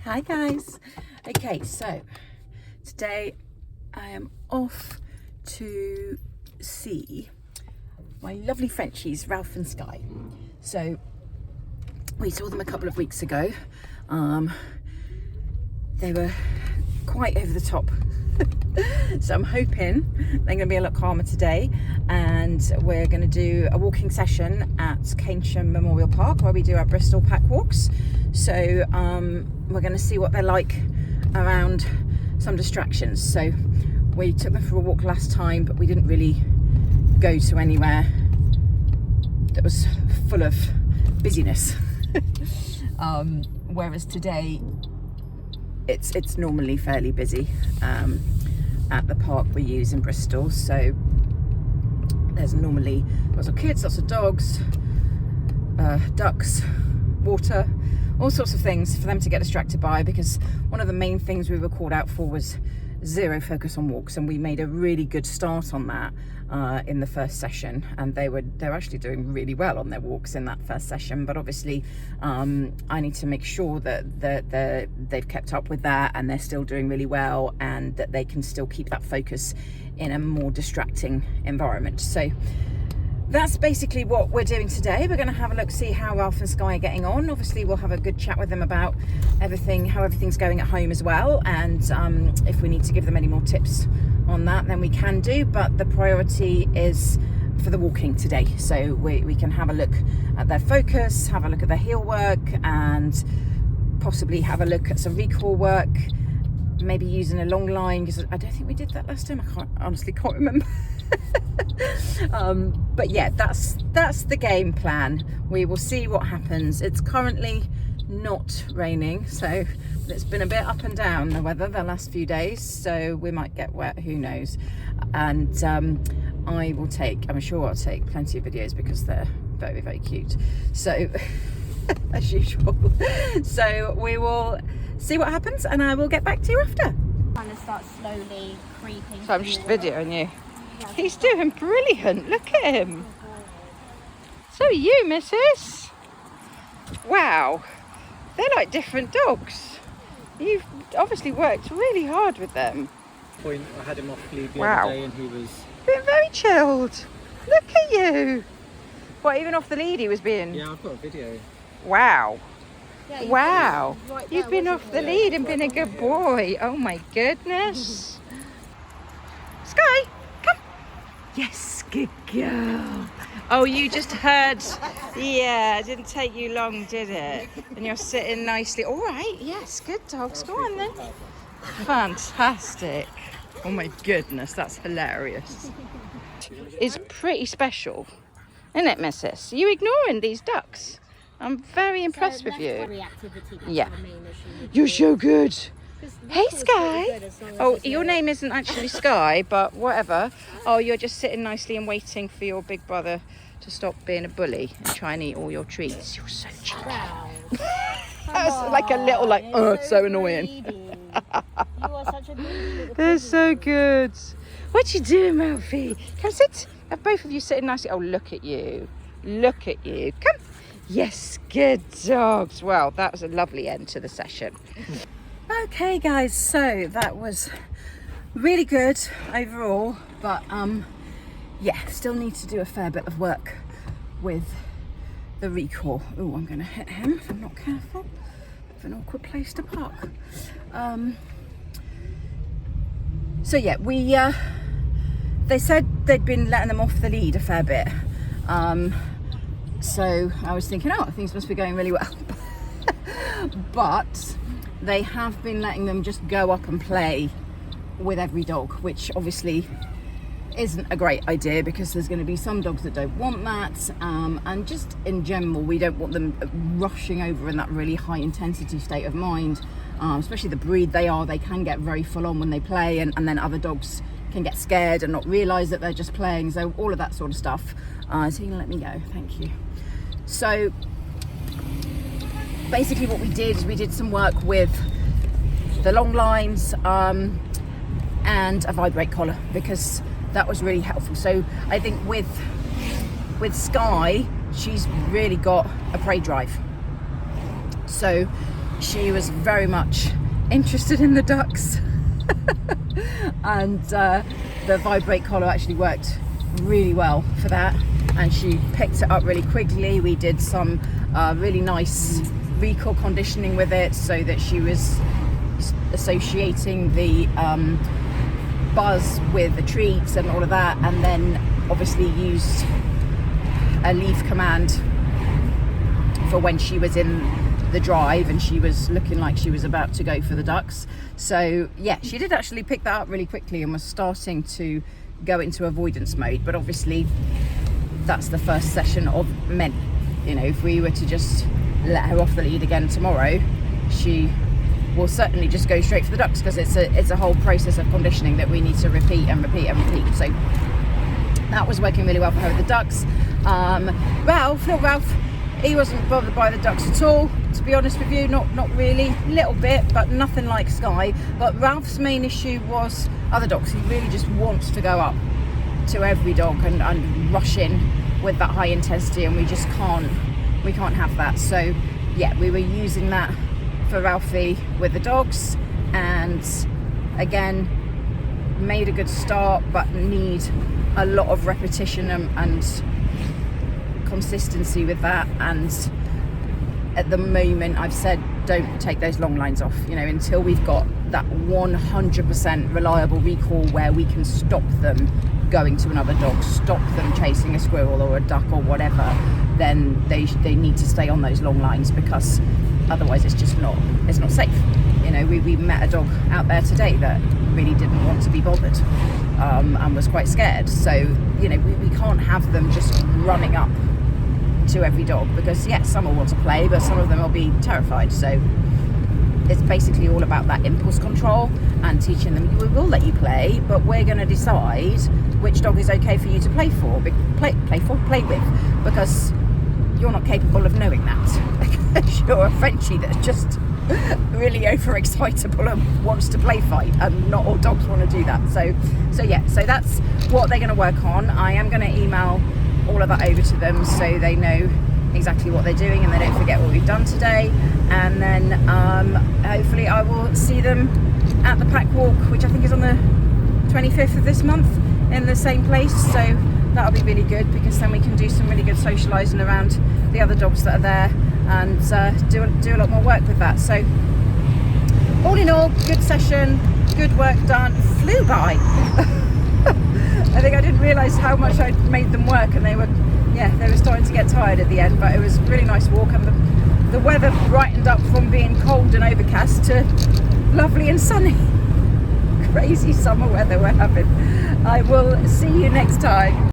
Hi guys. Okay, so today I am off to see my lovely Frenchies, Ralph and Sky. So we saw them a couple of weeks ago. They were quite over the top. So I'm hoping they're going to be a lot calmer today, and we're going to do a walking session at Keynsham Memorial Park where we do our Bristol pack walks. So we're going to see what they're like around some distractions. So we took them for a walk last time, but we didn't really go to anywhere that was full of busyness. Whereas today it's normally fairly busy at the park we use in Bristol. So there's normally lots of kids, lots of dogs, ducks, water, all sorts of things for them to get distracted by, because one of the main things we were called out for was zero focus on walks, and we made a really good start on that in the first session, and they're actually doing really well on their walks in that first session. But obviously I need to make sure that they've kept up with that and they're still doing really well, and that they can still keep that focus in a more distracting environment. So that's basically what we're doing today. We're going to have a look, see how Ralph and Sky are getting on. Obviously we'll have a good chat with them about everything, how everything's going at home as well, and if we need to give them any more tips on that, then we can do. But the priority is for the walking today, so we can have a look at their focus, have a look at their heel work, and possibly have a look at some recall work, maybe using a long line, because I don't think we did that last time. I honestly can't remember. But yeah, that's the game plan. We will see what happens. It's currently not raining, so it's been a bit up and down, the weather, the last few days, so we might get wet, who knows. And I'm sure I'll take plenty of videos because they're very, very cute, so as usual. So we will see what happens, and I will get back to you after. Kind of start slowly creeping. So I'm just videoing you. He's doing brilliant. Look at him. So are you, missus? Wow. They're like different dogs. You've obviously worked really hard with them. I had him off lead the Wow. other day and he was... Being very chilled. Look at you. What, even off the lead he was being? Yeah, I've got a video. Wow. Yeah, Wow. right You've there, been wasn't off the it? lead and been a good boy. Oh my goodness. Sky, come. Yes, good girl. Oh, you just heard. Yeah, it didn't take you long, did it? And you're sitting nicely. All right, yes, good dogs. Go on then. Fantastic. Oh my goodness, that's hilarious. It's pretty special, isn't it, missus? Are you ignoring these ducks? I'm very impressed with you. Yeah. You're so good. Hey, Sky. Oh, your name isn't actually Sky, but whatever. Oh, you're just sitting nicely and waiting for your big brother to stop being a bully and try and eat all your treats. You're so cheeky. That's like a little, like, so annoying. You are such a little They're so good. What you doing, Ralphie? Come sit. Have both of you sitting nicely. Oh, look at you. Look at you. Come. Yes, good dogs. Well, that was a lovely end to the session. Okay, guys, so that was really good overall, but yeah, still need to do a fair bit of work with the recall. Oh, I'm going to hit him if I'm not careful. It's an awkward place to park. So yeah, they said they'd been letting them off the lead a fair bit. So I was thinking, oh, things must be going really well. But they have been letting them just go up and play with every dog, which obviously isn't a great idea, because there's going to be some dogs that don't want that, and just in general we don't want them rushing over in that really high intensity state of mind, especially the breed they are. They can get very full on when they play, and then other dogs can get scared and not realise that they're just playing, so all of that sort of stuff. So you can let me go, thank you. So basically what we did is we did some work with the long lines and a vibrate collar, because that was really helpful. So I think with Sky, she's really got a prey drive. So she was very much interested in the ducks. And the vibrate collar actually worked really well for that, and she picked it up really quickly. We did some really nice recall conditioning with it so that she was associating the buzz with the treats and all of that, and then obviously used a leave command for when she was in the drive and she was looking like she was about to go for the ducks. So yeah, she did actually pick that up really quickly and was starting to go into avoidance mode, but obviously that's the first session of many. You know, if we were to just let her off the lead again tomorrow, she will certainly just go straight for the ducks, because it's a whole process of conditioning that we need to repeat and repeat and repeat. So that was working really well for her with the ducks. Ralph, he wasn't bothered by the ducks at all, to be honest with you. Not really, a little bit, but nothing like Sky. But Ralph's main issue was other dogs. He really just wants to go up to every dog and rush in with that high intensity, and we just can't have that. So yeah, we were using that for Ralphie with the dogs, and again made a good start, but need a lot of repetition and consistency with that. And at the moment I've said don't take those long lines off, you know, until we've got that 100% reliable recall where we can stop them going to another dog, stop them chasing a squirrel or a duck or whatever. Then they need to stay on those long lines, because otherwise it's not safe. You know, we met a dog out there today that really didn't want to be bothered, and was quite scared. So you know, we can't have them just running up to every dog, because yes, some will want to play, but some of them will be terrified. So it's basically all about that impulse control and teaching them, we will let you play, but we're going to decide which dog is okay for you to play with, because you're not capable of knowing that. Because you're a Frenchie that's just really overexcitable and wants to play fight, and not all dogs want to do that. So that's what they're going to work on. I am going to email all of that over to them so they know exactly what they're doing and they don't forget what we've done today. And then hopefully I will see them at the pack walk, which I think is on the 25th of this month, in the same place. So that'll be really good, because then we can do some really good socialising around the other dogs that are there, and do a lot more work with that. So all in all, good session, good work done. Flew by. I think I didn't realise how much I'd made them work, and they were starting to get tired at the end, but it was a really nice walk, and the weather brightened up from being cold and overcast to lovely and sunny. Crazy summer weather we're having. I will see you next time.